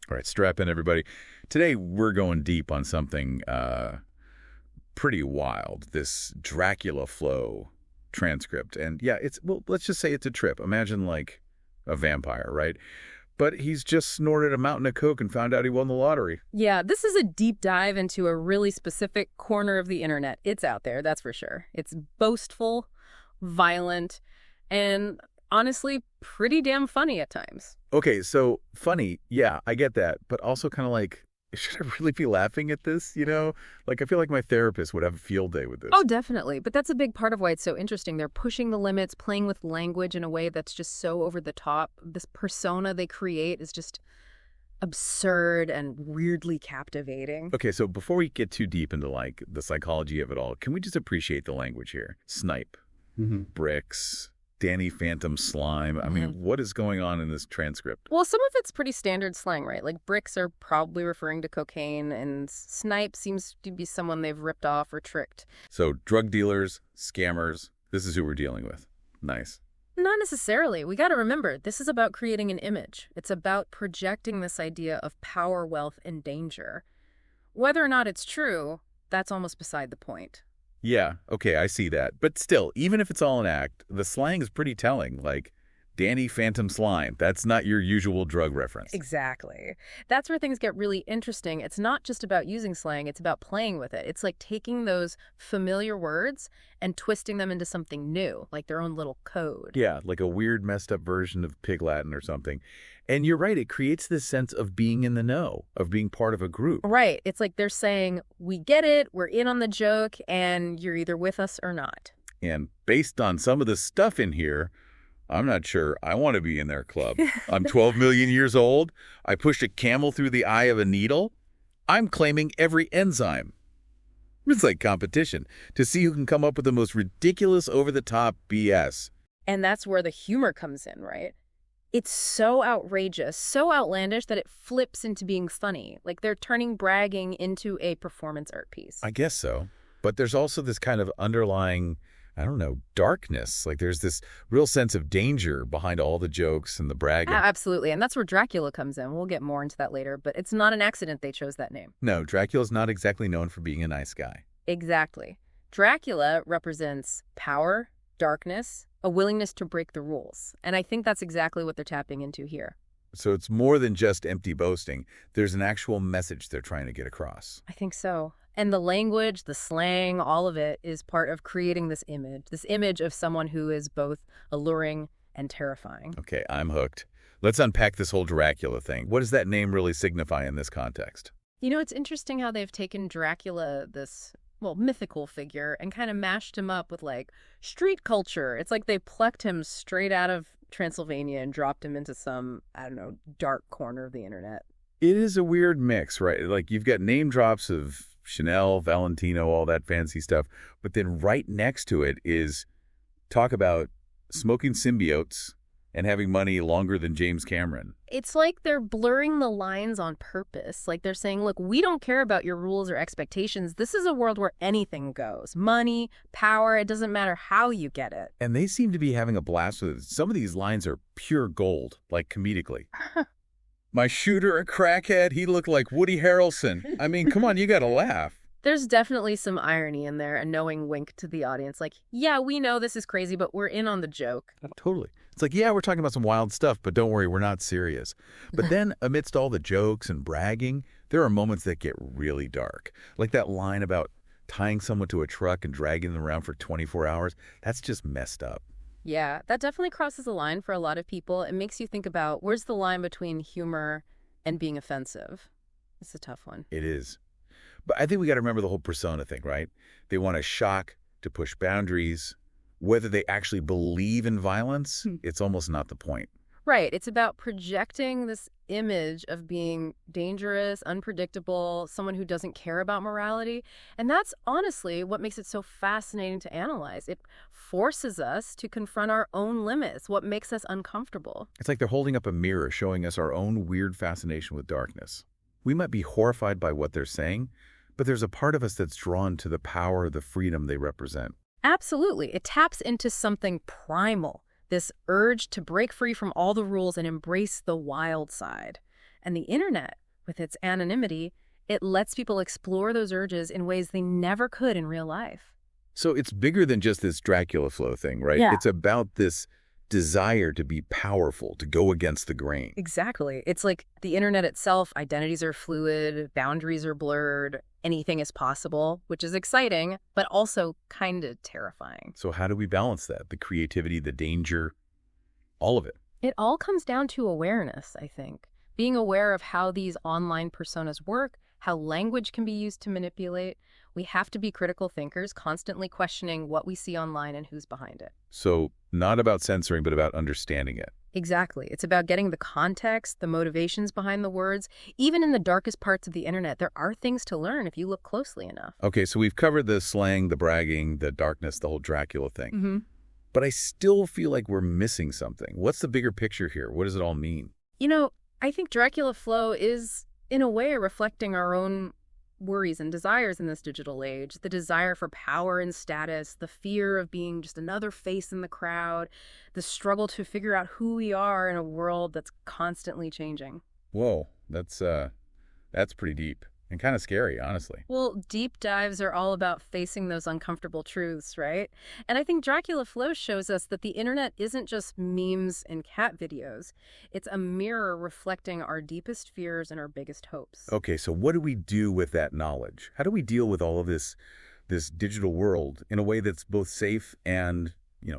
All right, strap in, everybody. Today, we're going deep on something pretty wild, this Dracula Flow transcript. And yeah, well, let's just say it's a trip. Imagine like a vampire, right? But he's just snorted a mountain of coke and found out he won the lottery. Yeah, this is a deep dive into a really specific corner of the internet. It's out there, that's for sure. It's boastful, violent, and honestly, pretty damn funny at times. Okay, so funny, yeah, I get that. But also kind of like, should I really be laughing at this, you know? Like, I feel like my therapist would have a field day with this. Oh, definitely. But that's a big part of why it's so interesting. They're pushing the limits, playing with language in a way that's just so over the top. This persona they create is just absurd and weirdly captivating. Okay, so before we get too deep into, like, the psychology of it all, can we just appreciate the language here? Snipe, bricks, Danny Phantom slime. I mean, what is going on in this transcript? Well, some of it's pretty standard slang, right? Like bricks are probably referring to cocaine, and snipe seems to be someone they've ripped off or tricked. So drug dealers, scammers, this is who we're dealing with. Nice. Not necessarily. We got to remember, this is about creating an image. It's about projecting this idea of power, wealth, and danger. Whether or not it's true, that's almost beside the point. Yeah, okay, I see that. But still, even if it's all an act, the slang is pretty telling, like Danny Phantom Slime. That's not your usual drug reference. Exactly. That's where things get really interesting. It's not just about using slang, it's about playing with it. It's like taking those familiar words and twisting them into something new, like their own little code. Yeah, like a weird messed up version of Pig Latin or something. And you're right, it creates this sense of being in the know, of being part of a group. Right. It's like they're saying, we get it, we're in on the joke, and you're either with us or not. And based on some of the stuff in here, I'm not sure I want to be in their club. I'm 12 million years old. I pushed a camel through the eye of a needle. I'm claiming every enzyme. It's like competition to see who can come up with the most ridiculous over-the-top BS. And that's where the humor comes in, right? It's so outrageous, so outlandish that it flips into being funny. Like they're turning bragging into a performance art piece. I guess so. But there's also this kind of underlying, I don't know, darkness. Like there's this real sense of danger behind all the jokes and the bragging. Absolutely. And that's where Dracula comes in. We'll get more into that later. But it's not an accident they chose that name. No, Dracula's not exactly known for being a nice guy. Exactly. Dracula represents power, darkness, a willingness to break the rules. And I think that's exactly what they're tapping into here. So it's more than just empty boasting. There's an actual message they're trying to get across. I think so. And the language, the slang, all of it is part of creating this image of someone who is both alluring and terrifying. Okay, I'm hooked. Let's unpack this whole Dracula thing. What does that name really signify in this context? You know, it's interesting how they've taken Dracula, this mythical figure, and kind of mashed him up with, like, street culture. It's like they plucked him straight out of Transylvania and dropped him into some, I don't know, dark corner of the internet. It is a weird mix, right? Like, you've got name drops of Chanel, Valentino, all that fancy stuff, but then right next to it is talk about smoking symbiotes and having money longer than James Cameron. It's like they're blurring the lines on purpose. Like they're saying, look, we don't care about your rules or expectations. This is a world where anything goes. Money, power, it doesn't matter how you get it. And they seem to be having a blast with it. Some of these lines are pure gold, like comedically. My shooter a crackhead, he looked like Woody Harrelson. I mean, come on, you gotta laugh. There's definitely some irony in there, a knowing wink to the audience. Like, yeah, we know this is crazy, but we're in on the joke. Totally. It's like, yeah, we're talking about some wild stuff, but don't worry, we're not serious. But then, amidst all the jokes and bragging, there are moments that get really dark. Like that line about tying someone to a truck and dragging them around for 24 hours. That's just messed up. Yeah, that definitely crosses a line for a lot of people. It makes you think about, where's the line between humor and being offensive? It's a tough one. It is. But I think we got to remember the whole persona thing, right? They want to shock, to push boundaries. Whether they actually believe in violence, it's almost not the point. Right. It's about projecting this image of being dangerous, unpredictable, someone who doesn't care about morality. And that's honestly what makes it so fascinating to analyze. It forces us to confront our own limits, what makes us uncomfortable. It's like they're holding up a mirror showing us our own weird fascination with darkness. We might be horrified by what they're saying, but there's a part of us that's drawn to the power, the freedom they represent. Absolutely. It taps into something primal, this urge to break free from all the rules and embrace the wild side. And the internet, with its anonymity, it lets people explore those urges in ways they never could in real life. So it's bigger than just this Dracula Flow thing, right? Yeah. It's about this desire to be powerful, to go against the grain. Exactly. It's like the internet itself, identities are fluid, boundaries are blurred, anything is possible, which is exciting, but also kind of terrifying. So how do we balance that? The creativity, the danger, all of it. It all comes down to awareness, I think. Being aware of how these online personas work, how language can be used to manipulate. We have to be critical thinkers, constantly questioning what we see online and who's behind it. So not about censoring, but about understanding it. Exactly. It's about getting the context, the motivations behind the words. Even in the darkest parts of the internet, there are things to learn if you look closely enough. Okay, so we've covered the slang, the bragging, the darkness, the whole Dracula thing. Mm-hmm. But I still feel like we're missing something. What's the bigger picture here? What does it all mean? You know, I think Dracula Flow is, in a way, reflecting our own worries and desires in this digital age. The desire for power and status, the fear of being just another face in the crowd, the struggle to figure out who we are in a world that's constantly changing. Whoa, that's pretty deep and kind of scary, honestly. Well, deep dives are all about facing those uncomfortable truths, right? And I think Dracula Flow shows us that the internet isn't just memes and cat videos. It's a mirror reflecting our deepest fears and our biggest hopes. Okay, so what do we do with that knowledge? How do we deal with all of this digital world in a way that's both safe and,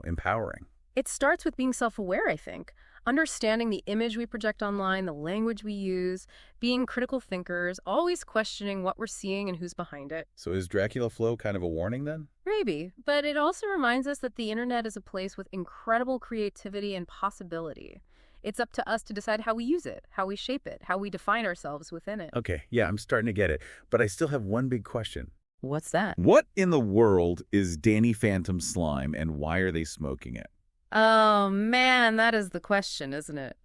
empowering? It starts with being self-aware, I think. Understanding the image we project online, the language we use, being critical thinkers, always questioning what we're seeing and who's behind it. So is Dracula Flow kind of a warning then? Maybe, but it also reminds us that the internet is a place with incredible creativity and possibility. It's up to us to decide how we use it, how we shape it, how we define ourselves within it. Okay, yeah, I'm starting to get it. But I still have one big question. What's that? What in the world is Danny Phantom slime and why are they smoking it? Oh, man, that is the question, isn't it?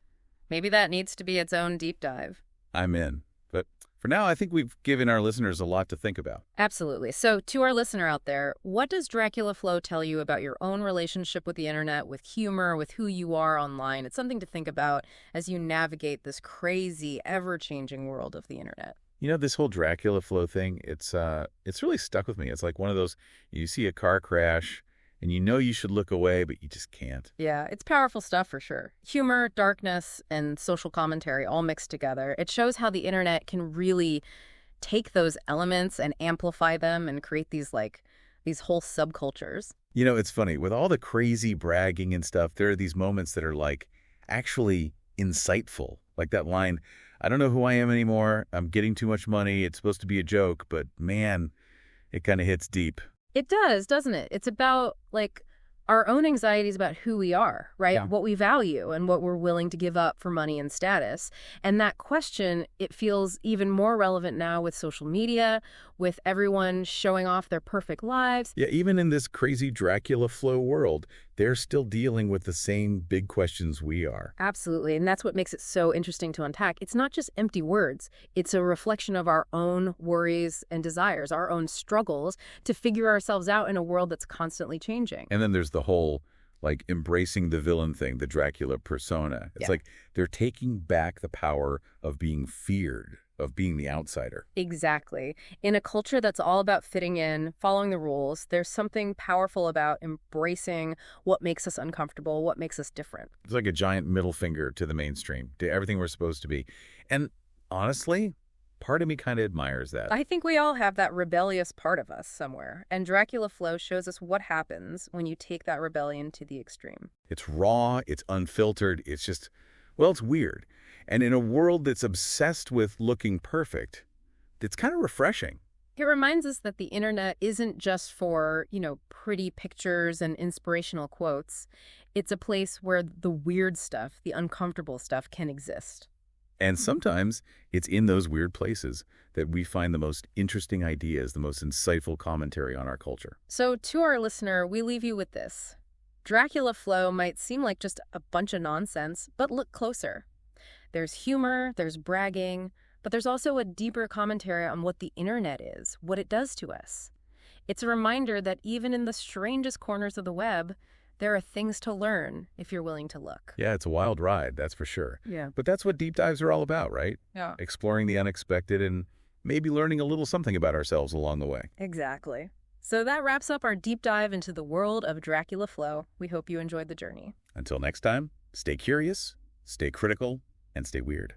Maybe that needs to be its own deep dive. I'm in. But for now, I think we've given our listeners a lot to think about. Absolutely. So to our listener out there, what does Dracula Flow tell you about your own relationship with the internet, with humor, with who you are online? It's something to think about as you navigate this crazy, ever-changing world of the internet. This whole Dracula Flow thing, it's really stuck with me. It's like one of those, you see a car crash, and you should look away, but you just can't. Yeah, it's powerful stuff for sure. Humor, darkness, and social commentary all mixed together. It shows how the internet can really take those elements and amplify them and create these whole subcultures. It's funny. With all the crazy bragging and stuff, there are these moments that are actually insightful. Like that line, I don't know who I am anymore. I'm getting too much money. It's supposed to be a joke, but man, it kind of hits deep. It does, doesn't it? It's about, our own anxieties about who we are, right? Yeah. What we value and what we're willing to give up for money and status. And that question, it feels even more relevant now with social media, with everyone showing off their perfect lives. Yeah, even in this crazy Dracula Flow world, they're still dealing with the same big questions we are. Absolutely. And that's what makes it so interesting to unpack. It's not just empty words. It's a reflection of our own worries and desires, our own struggles to figure ourselves out in a world that's constantly changing. And then there's the whole, embracing the villain thing, the Dracula persona. It's like they're taking back the power of being feared, of being the outsider. Exactly. In a culture that's all about fitting in, following the rules, there's something powerful about embracing what makes us uncomfortable, what makes us different. It's like a giant middle finger to the mainstream, to everything we're supposed to be. And honestly, part of me kind of admires that. I think we all have that rebellious part of us somewhere, and Dracula Flow shows us what happens when you take that rebellion to the extreme. It's raw, it's unfiltered, it's just, it's weird. And in a world that's obsessed with looking perfect, it's kind of refreshing. It reminds us that the internet isn't just for, pretty pictures and inspirational quotes. It's a place where the weird stuff, the uncomfortable stuff can exist. And sometimes it's in those weird places that we find the most interesting ideas, the most insightful commentary on our culture. So to our listener, we leave you with this. Dracula Flow might seem like just a bunch of nonsense, but look closer. There's humor, there's bragging, but there's also a deeper commentary on what the internet is, what it does to us. It's a reminder that even in the strangest corners of the web, There are things to learn if you're willing to look. Yeah, it's a wild ride, that's for sure. Yeah. But that's what deep dives are all about, right? Yeah. Exploring the unexpected and maybe learning a little something about ourselves along the way. Exactly. So that wraps up our deep dive into the world of Dracula Flow. We hope you enjoyed the journey. Until next time, stay curious, stay critical, and stay weird.